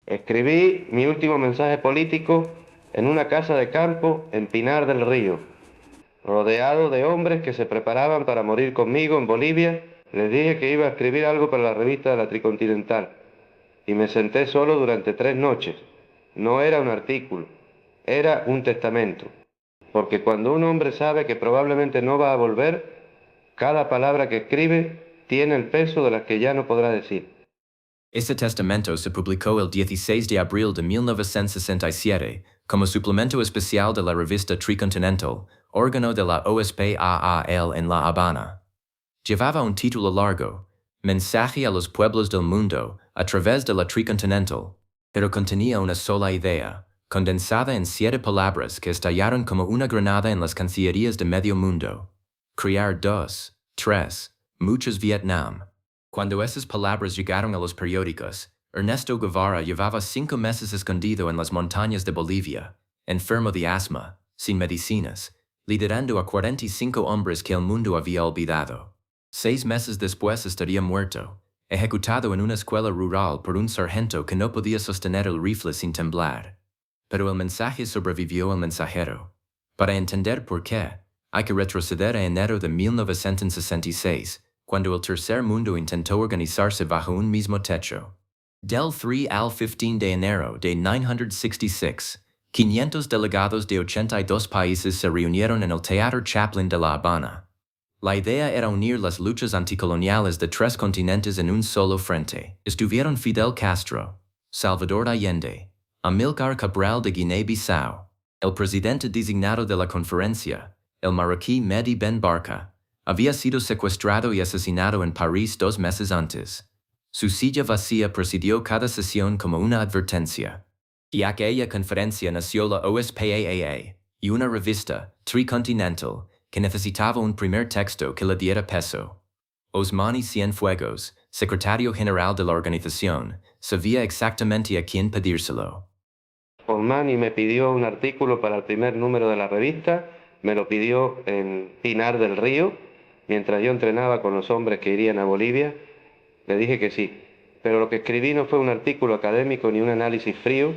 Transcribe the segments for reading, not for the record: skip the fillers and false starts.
Escribí mi último mensaje político en una casa de campo en Pinar del Río, rodeado de hombres que se preparaban para morir conmigo en Bolivia. Les dije que iba a escribir algo para la revista de la Tricontinental y me senté solo durante 3 noches. No era un artículo, era un testamento, porque cuando un hombre sabe que probablemente no va a volver, cada palabra que escribe tiene el peso de las que ya no podrá decir. Ese testamento se publicó el 16 de abril de 1967 como suplemento especial de la revista Tricontinental, órgano de la OSPAAL en La Habana. Llevaba un título largo, Mensaje a los pueblos del mundo a través de la Tricontinental, pero contenía una sola idea, condensada en 7 palabras que estallaron como una granada en las cancillerías de medio mundo. Crear 2, 3, muchos Vietnam. Cuando esas palabras llegaron a los periódicos, Ernesto Guevara llevaba 5 meses escondido en las montañas de Bolivia, enfermo de asma, sin medicinas, liderando a 45 hombres que el mundo había olvidado. 6 meses después estaría muerto, ejecutado en una escuela rural por un sargento que no podía sostener el rifle sin temblar. Pero el mensaje sobrevivió al mensajero. Para entender por qué, hay que retroceder a enero de 1966, cuando el tercer mundo intentó organizarse bajo un mismo techo. Del 3 al 15 de enero de 1966, 500 delegados de 82 países se reunieron en el Teatro Chaplin de La Habana. La idea era unir las luchas anticoloniales de 3 continentes en un solo frente. Estuvieron Fidel Castro, Salvador Allende, Amílcar Cabral de Guinea-Bissau, el presidente designado de la conferencia, el marroquí Mehdi Ben Barka, había sido secuestrado y asesinado en París 2 meses antes. Su silla vacía presidió cada sesión como una advertencia. Y aquella conferencia nació la OSPAAA y una revista, Tricontinental, que necesitaba un primer texto que le diera peso. Osmani Cienfuegos, secretario general de la organización, sabía exactamente a quién pedírselo. Osmani me pidió un artículo para el primer número de la revista, me lo pidió en Pinar del Río, mientras yo entrenaba con los hombres que irían a Bolivia. Le dije que sí, pero lo que escribí no fue un artículo académico ni un análisis frío,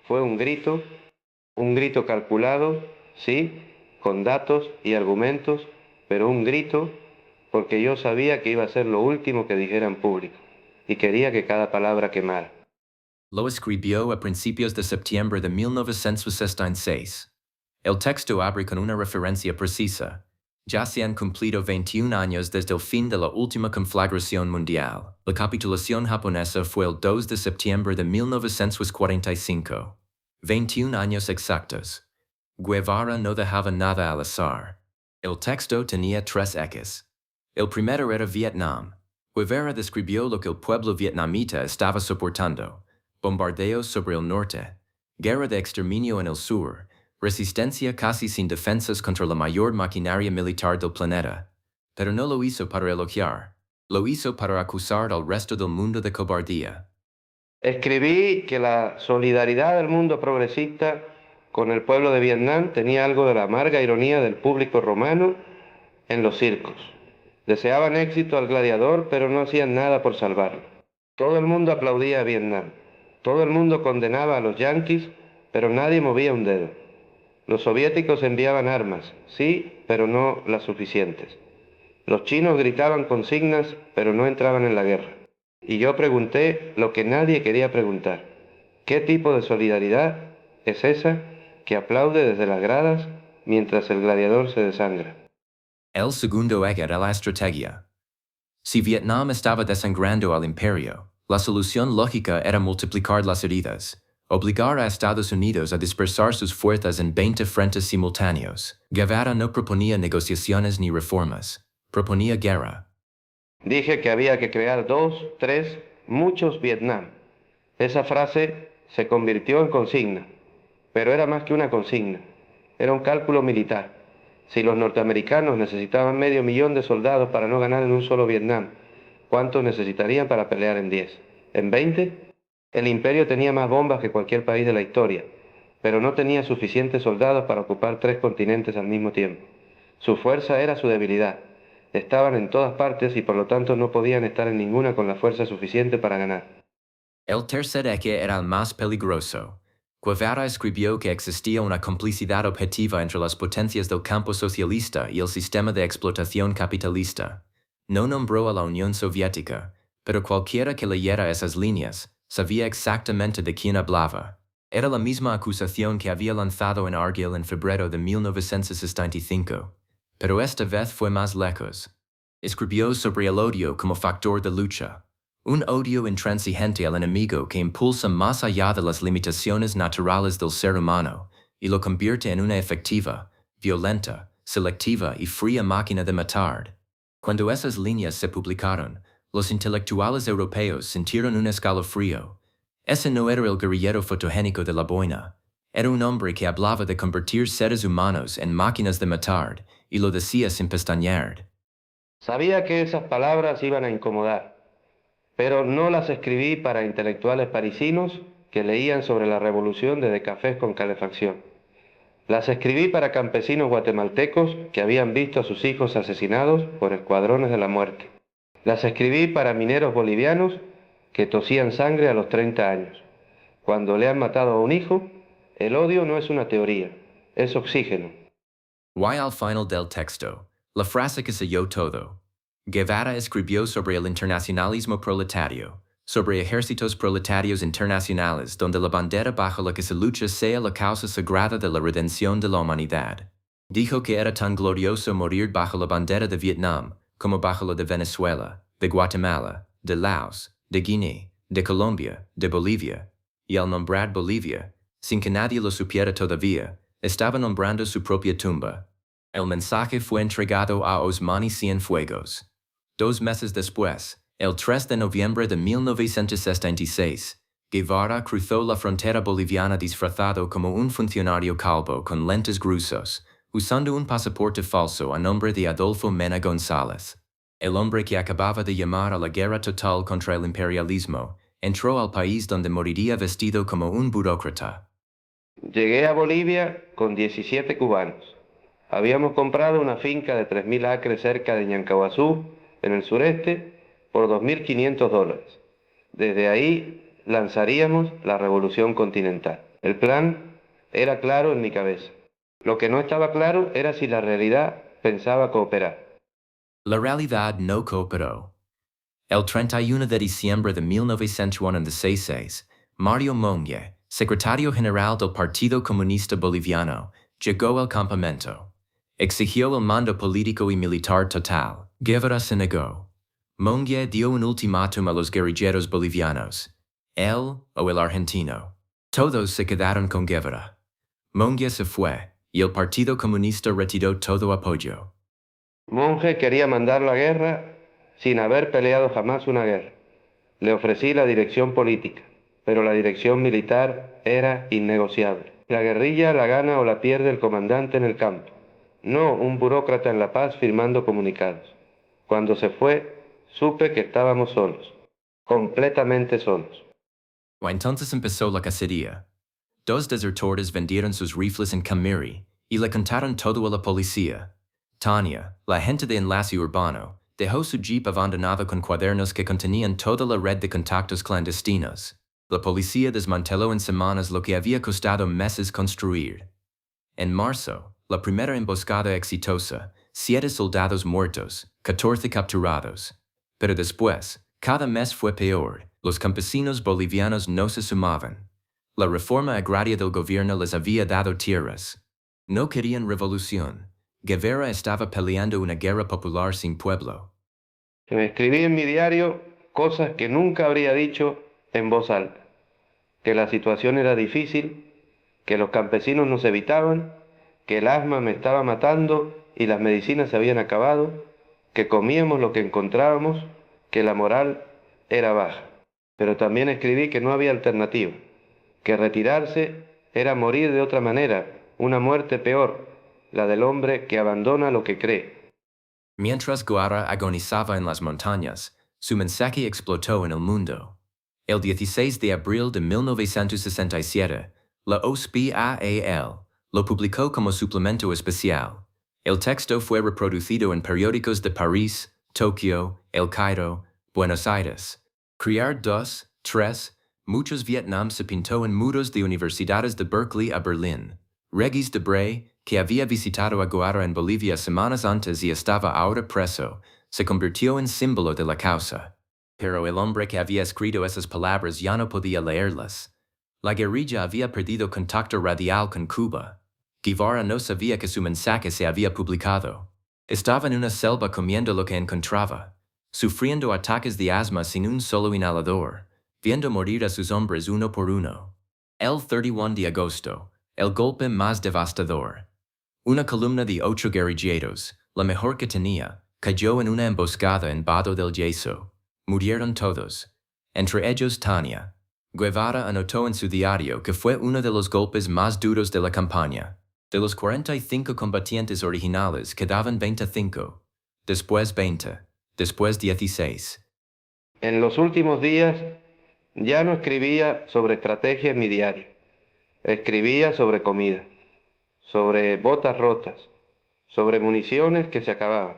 fue un grito calculado, sí, con datos y argumentos, pero un grito porque yo sabía que iba a ser lo último que dijera en público y quería que cada palabra quemara. Lo escribió a principios de septiembre de 1966. El texto abre con una referencia precisa. Ya se han cumplido 21 años desde el fin de la última conflagración mundial. La capitulación japonesa fue el 2 de septiembre de 1945. 21 años exactos. Guevara no dejaba nada al azar. El texto tenía 3 ejes. El primero era Vietnam. Guevara describió lo que el pueblo vietnamita estaba soportando: bombardeos sobre el norte, guerra de exterminio en el sur, resistencia casi sin defensas contra la mayor maquinaria militar del planeta. Pero no lo hizo para elogiar, lo hizo para acusar al resto del mundo de cobardía. Escribí que la solidaridad del mundo progresista con el pueblo de Vietnam tenía algo de la amarga ironía del público romano en los circos. Deseaban éxito al gladiador, pero no hacían nada por salvarlo. Todo el mundo aplaudía a Vietnam. Todo el mundo condenaba a los yanquis, pero nadie movía un dedo. Los soviéticos enviaban armas, sí, pero no las suficientes. Los chinos gritaban consignas, pero no entraban en la guerra. Y yo pregunté lo que nadie quería preguntar. ¿Qué tipo de solidaridad es esa que aplaude desde las gradas mientras el gladiador se desangra? El segundo eje era la estrategia. Si Vietnam estaba desangrando al imperio, la solución lógica era multiplicar las heridas, obligar a Estados Unidos a dispersar sus fuerzas en 20 frentes simultáneos. Guevara no proponía negociaciones ni reformas, proponía guerra. Dije que había que crear 2, 3, muchos Vietnam. Esa frase se convirtió en consigna, pero era más que una consigna, era un cálculo militar. Si los norteamericanos necesitaban 500.000 de soldados para no ganar en un solo Vietnam, ¿cuántos necesitarían para pelear en 10? ¿En 20? El imperio tenía más bombas que cualquier país de la historia, pero no tenía suficientes soldados para ocupar 3 continentes al mismo tiempo. Su fuerza era su debilidad. Estaban en todas partes y por lo tanto no podían estar en ninguna con la fuerza suficiente para ganar. El tercer eje era el más peligroso. Guevara escribió que existía una complicidad objetiva entre las potencias del campo socialista y el sistema de explotación capitalista. No nombró a la Unión Soviética, pero cualquiera que leyera esas líneas sabía exactamente de quién hablaba. Era la misma acusación que había lanzado en Argyll en febrero de 1965, pero esta vez fue más lejos. Escribió sobre el odio como factor de lucha. Un odio intransigente al enemigo que impulsa más allá de las limitaciones naturales del ser humano y lo convierte en una efectiva, violenta, selectiva y fría máquina de matar. Cuando esas líneas se publicaron, los intelectuales europeos sintieron un escalofrío. Ese no era el guerrillero fotogénico de la boina. Era un hombre que hablaba de convertir seres humanos en máquinas de matar y lo decía sin pestañear. Sabía que esas palabras iban a incomodar, pero no las escribí para intelectuales parisinos que leían sobre la revolución desde cafés con calefacción. Las escribí para campesinos guatemaltecos que habían visto a sus hijos asesinados por escuadrones de la muerte. Las escribí para mineros bolivianos que tosían sangre a los 30 años. Cuando le han matado a un hijo, el odio no es una teoría, es oxígeno. Y al final del texto, la frase que selló todo. Guevara escribió sobre el internacionalismo proletario, sobre ejércitos proletarios internacionales donde la bandera bajo la que se lucha sea la causa sagrada de la redención de la humanidad. Dijo que era tan glorioso morir bajo la bandera de Vietnam como bajo la de Venezuela, de Guatemala, de Laos, de Guinea, de Colombia, de Bolivia, y al nombrar Bolivia, sin que nadie lo supiera todavía, estaba nombrando su propia tumba. El mensaje fue entregado a Osmani Cienfuegos. 2 meses después, el 3 de noviembre de 1976, Guevara cruzó la frontera boliviana disfrazado como un funcionario calvo con lentes gruesos, usando un pasaporte falso a nombre de Adolfo Mena González. El hombre que acababa de llamar a la guerra total contra el imperialismo, entró al país donde moriría vestido como un burócrata. Llegué a Bolivia con 17 cubanos. Habíamos comprado una finca de 3.000 acres cerca de Ñancahuazú, en el sureste, por $2.500. Desde ahí lanzaríamos la revolución continental. El plan era claro en mi cabeza. Lo que no estaba claro era si la realidad pensaba cooperar. La realidad no cooperó. El 31 de diciembre de 1996, Mario Monge, secretario general del Partido Comunista Boliviano, llegó al campamento. Exigió el mando político y militar total. Guevara se negó. Monge dio un ultimátum a los guerrilleros bolivianos. Él o el argentino. Todos se quedaron con Guevara. Monge se fue, y el Partido Comunista retiró todo apoyo. Monge quería mandar la guerra sin haber peleado jamás una guerra. Le ofrecí la dirección política, pero la dirección militar era innegociable. La guerrilla la gana o la pierde el comandante en el campo, no un burócrata en La Paz firmando comunicados. Cuando se fue, supe que estábamos solos, completamente solos. Entonces empezó la cacería. 2 desertores vendieron sus rifles en Camiri y le contaron todo a la policía. Tania, la agente de enlace urbano, dejó su jeep abandonado con cuadernos que contenían toda la red de contactos clandestinos. La policía desmanteló en semanas lo que había costado meses construir. En marzo, la primera emboscada exitosa, 7 soldados muertos, 14 capturados. Pero después, cada mes fue peor, los campesinos bolivianos no se sumaban. La reforma agraria del gobierno les había dado tierras. No querían revolución. Guevara estaba peleando una guerra popular sin pueblo. Escribí en mi diario cosas que nunca habría dicho en voz alta. Que la situación era difícil, que los campesinos nos evitaban, que el asma me estaba matando y las medicinas se habían acabado, que comíamos lo que encontrábamos, que la moral era baja. Pero también escribí que no había alternativa, que retirarse era morir de otra manera, una muerte peor, la del hombre que abandona lo que cree. Mientras Guevara agonizaba en las montañas, su mensaje explotó en el mundo. El 16 de abril de 1967, la OSPAAL lo publicó como suplemento especial. El texto fue reproducido en periódicos de París, Tokio, El Cairo, Buenos Aires. Crear 2, 3, Muchos Vietnam se pintó en muros de universidades de Berkeley a Berlín. Regis Debray, que había visitado a Guevara en Bolivia semanas antes y estaba ahora preso, se convirtió en símbolo de la causa. Pero el hombre que había escrito esas palabras ya no podía leerlas. La guerrilla había perdido contacto radial con Cuba. Guevara no sabía que su mensaje se había publicado. Estaba en una selva comiendo lo que encontraba, sufriendo ataques de asma sin un solo inhalador, viendo morir a sus hombres uno por uno. El 31 de agosto, el golpe más devastador. Una columna de 8 guerrilleros, la mejor que tenía, cayó en una emboscada en Vado del Yeso. Murieron todos, entre ellos Tania. Guevara anotó en su diario que fue uno de los golpes más duros de la campaña. De los 45 combatientes originales quedaban 25, después 20, después 16. En los últimos días ya no escribía sobre estrategia en mi diario. Escribía sobre comida, sobre botas rotas, sobre municiones que se acababan,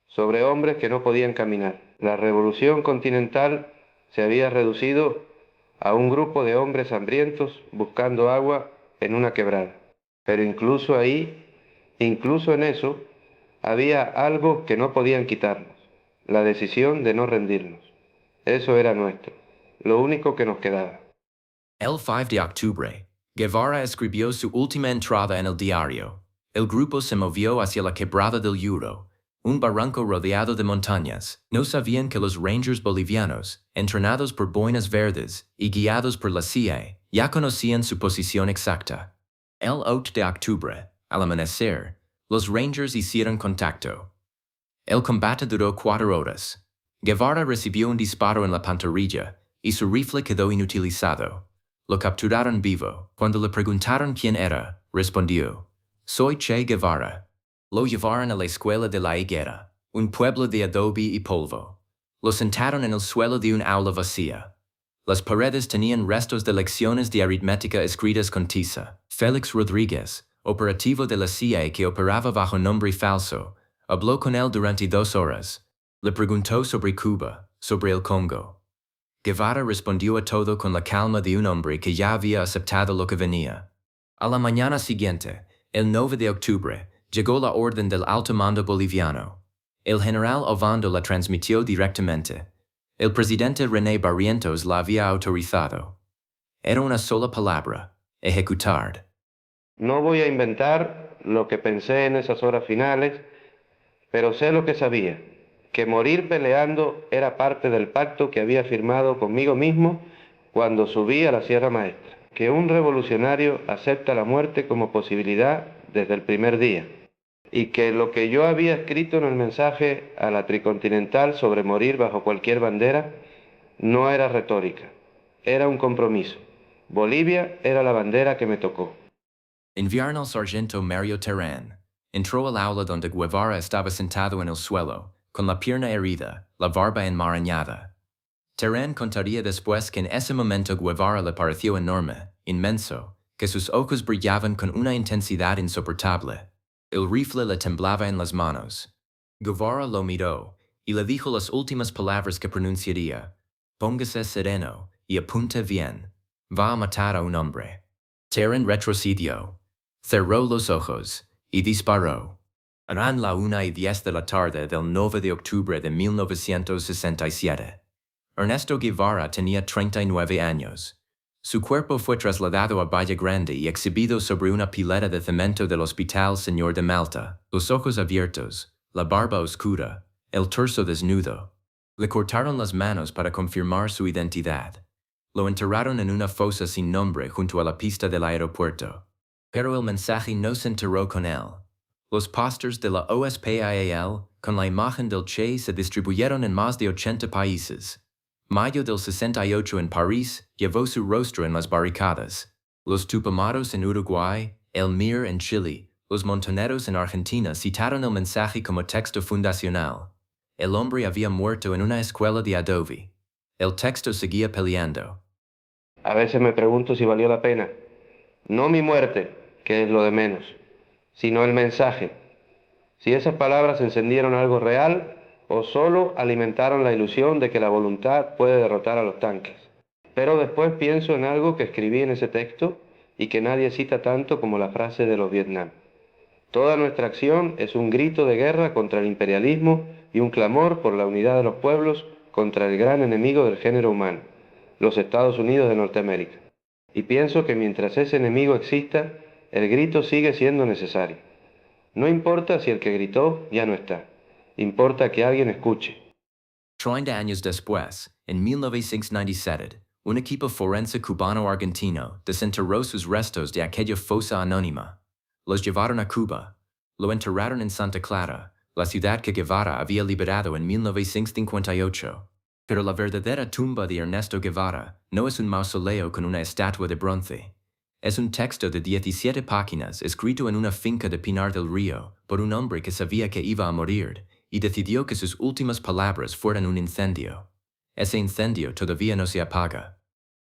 sobre hombres que no podían caminar. La revolución continental se había reducido a un grupo de hombres hambrientos buscando agua en una quebrada. Pero incluso ahí, incluso en eso, había algo que no podían quitarnos, la decisión de no rendirnos. Eso era nuestro, lo único que nos quedaba. El 5 de octubre, Guevara escribió su última entrada en el diario. El grupo se movió hacia la quebrada del Euro, un barranco rodeado de montañas. No sabían que los Rangers bolivianos, entrenados por boinas verdes y guiados por la CIA, ya conocían su posición exacta. El 8 de octubre, al amanecer, los Rangers hicieron contacto. El combate duró 4 horas. Guevara recibió un disparo en la pantorrilla y su rifle quedó inutilizado. Lo capturaron vivo. Cuando le preguntaron quién era, respondió: "Soy Che Guevara". Lo llevaron a la escuela de la higuera, un pueblo de adobe y polvo. Lo sentaron en el suelo de un aula vacía. Las paredes tenían restos de lecciones de aritmética escritas con tiza. Félix Rodríguez, operativo de la CIA que operaba bajo nombre falso, habló con él durante 2 horas. Le preguntó sobre Cuba, sobre el Congo. Guevara respondió a todo con la calma de un hombre que ya había aceptado lo que venía. A la mañana siguiente, el 9 de octubre, llegó la orden del alto mando boliviano. El general Ovando la transmitió directamente. El presidente René Barrientos la había autorizado. Era una sola palabra: ejecutar. No voy a inventar lo que pensé en esas horas finales, pero sé lo que sabía, que morir peleando era parte del pacto que había firmado conmigo mismo cuando subí a la Sierra Maestra, que un revolucionario acepta la muerte como posibilidad desde el primer día, y que lo que yo había escrito en el mensaje a la Tricontinental sobre morir bajo cualquier bandera no era retórica, era un compromiso. Bolivia era la bandera que me tocó. Enviaron al sargento Mario Terán. Entró al aula donde Guevara estaba sentado en el suelo, con la pierna herida, la barba enmarañada. Terán contaría después que en ese momento Guevara le pareció enorme, inmenso, que sus ojos brillaban con una intensidad insoportable. El rifle le temblaba en las manos. Guevara lo miró y le dijo las últimas palabras que pronunciaría: "Póngase sereno y apunte bien. Va a matar a un hombre". Terán retrocedió, cerró los ojos y disparó. Eran la 1:10 de la tarde del 9 de octubre de 1967. Ernesto Guevara tenía 39 años. Su cuerpo fue trasladado a Valle Grande y exhibido sobre una pileta de cemento del Hospital Señor de Malta, los ojos abiertos, la barba oscura, el torso desnudo. Le cortaron las manos para confirmar su identidad. Lo enterraron en una fosa sin nombre junto a la pista del aeropuerto. Pero el mensaje no se enterró con él. Los pósters de la OSPAL con la imagen del Che se distribuyeron en más de 80 países. Mayo del 68 en París llevó su rostro en las barricadas. Los Tupamaros en Uruguay, el MIR en Chile, los montoneros en Argentina citaron el mensaje como texto fundacional. El hombre había muerto en una escuela de adobe. El texto seguía peleando. A veces me pregunto si valió la pena. No mi muerte, que es lo de menos, sino el mensaje. Si esas palabras encendieron algo real o solo alimentaron la ilusión de que la voluntad puede derrotar a los tanques. Pero después pienso en algo que escribí en ese texto y que nadie cita tanto como la frase de los Vietnam. Toda nuestra acción es un grito de guerra contra el imperialismo y un clamor por la unidad de los pueblos contra el gran enemigo del género humano, los Estados Unidos de Norteamérica. Y pienso que mientras ese enemigo exista, el grito sigue siendo necesario. No importa si el que gritó ya no está, importa que alguien escuche. 30 años después, en 1997, un equipo forense cubano-argentino desenterró sus restos de aquella fosa anónima. Los llevaron a Cuba. Lo enterraron en Santa Clara, la ciudad que Guevara había liberado en 1958. Pero la verdadera tumba de Ernesto Guevara no es un mausoleo con una estatua de bronce. Es un texto de 17 páginas escrito en una finca de Pinar del Río por un hombre que sabía que iba a morir y decidió que sus últimas palabras fueran un incendio. Ese incendio todavía no se apaga.